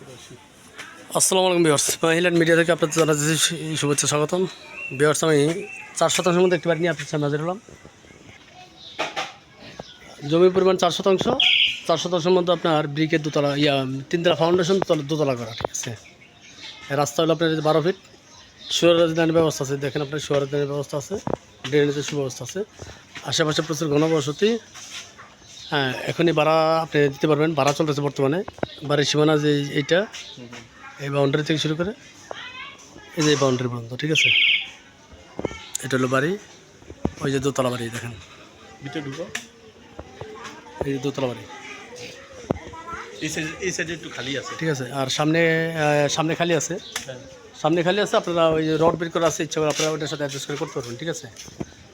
আসসালামু আলাইকুম viewers, মাহিল্যান্ড media থেকে আপনাদের জানাচ্ছি শুভেচ্ছা স্বাগতম। ভিউয়ার্স, আমি 4 শতাংশের মধ্যে একটি বাড়ি নিয়ে আপনার সামনে হাজির হলাম। জমির পরিমাণ 4 শতাংশ। 4 শতাংশের মধ্যে আপনার ব্রিকের দোতলা 3তলা ফাউন্ডেশন, দোতলা করা, ঠিক আছে। রাস্তা হলো আপনার 12 ফিট। শোয়ার রাজধানীর ব্যবস্থা আছে, দেখেন আপনার শোয়ার রাজধানীর ব্যবস্থা আছে, ড্রেনেজের সুব্যবস্থা আছে, আশেপাশে প্রচুর ঘনবসতি। হ্যাঁ, এখনই ভাড়া আপনি দিতে পারবেন, ভাড়া চলতেছে বর্তমানে। বাড়ির সীমানা যে এইটা, এই বাউন্ডারি থেকে শুরু করে এই যে বাউন্ডারি পর্যন্ত, ঠিক আছে। এটা হলো বাড়ি, ওই যে দোতলা বাড়ি, দেখেন ভিতরে ঢুকো। এই যে দোতলা বাড়ি, এই সাইডে একটু খালি আছে। ঠিক আছে। আর সামনে খালি আছে, সামনে খালি আছে। আপনারা ওই যে রড বের করা আছে, ইচ্ছা করে আপনারা ওইটার সাথে অ্যাডজাস্ট করে করতে পারবেন, ঠিক আছে।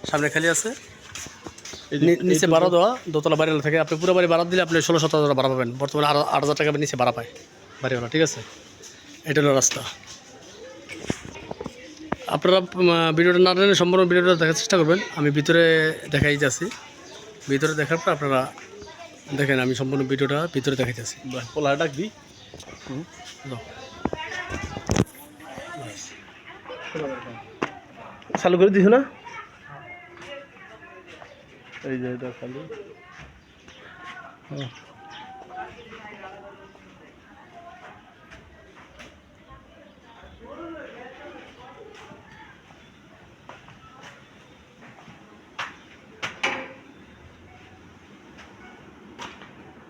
সামনে খালি আছে, নিচে ভাড়া দেওয়া দোতলা বাড়িওয়ালা থেকে। আপনি পুরো বাড়ি ভাড়া দিলে আপনি 16-17 টাকা ভাড়া পাবেন। বর্তমানে 8,000 টাকা নিচে ভাড়া পায় বাড়িওয়ালা, ঠিক আছে। এটা হলো রাস্তা। আপনারা ভিডিওটা না জানেন, সম্পূর্ণ ভিডিওটা দেখার চেষ্টা করবেন। আমি ভিতরে দেখাই যাচ্ছি, ভিতরে দেখার পর আপনারা দেখেন, আমি সম্পূর্ণ ভিডিওটা ভিতরে দেখাইতেছি। পোলা ডাকবি চালু করে দিছ না? এই যে এটা খালি।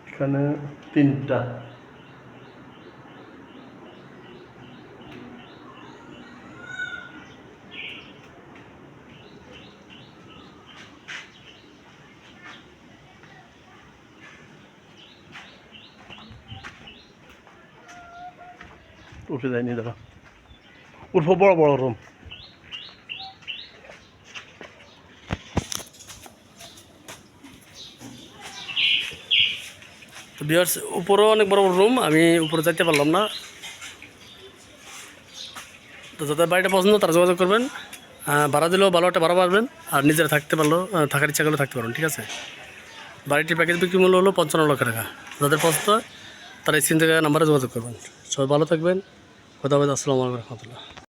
এখানে 3টা। উঠে যায়নি, দাঁড়া উঠবো। বড় বড় রুম। তো ভিউয়ার্স, উপরেও অনেক বড় বড় রুম, আমি উপরে যাইতে পারলাম না। তো যাদের বাড়িটা পছন্দ তারা যোগাযোগ করবেন। ভাড়া দিলেও ভালো একটা ভাড়া পাবেন, আর নিজেরা থাকতে পারলেও, থাকার ইচ্ছা করলে থাকতে পারবেন, ঠিক আছে। বাড়িটির প্যাকেজ বিক্রি মূল্য হলো 55 লক্ষ টাকা। যাদের পছন্দ তারা স্ক্রিন থেকে নাম্বারে যোগাযোগ করবেন। সবাই ভালো থাকবেন। খোদা হাফেজ। আসসালামু আলাইকুম রহমতুল্লাহ।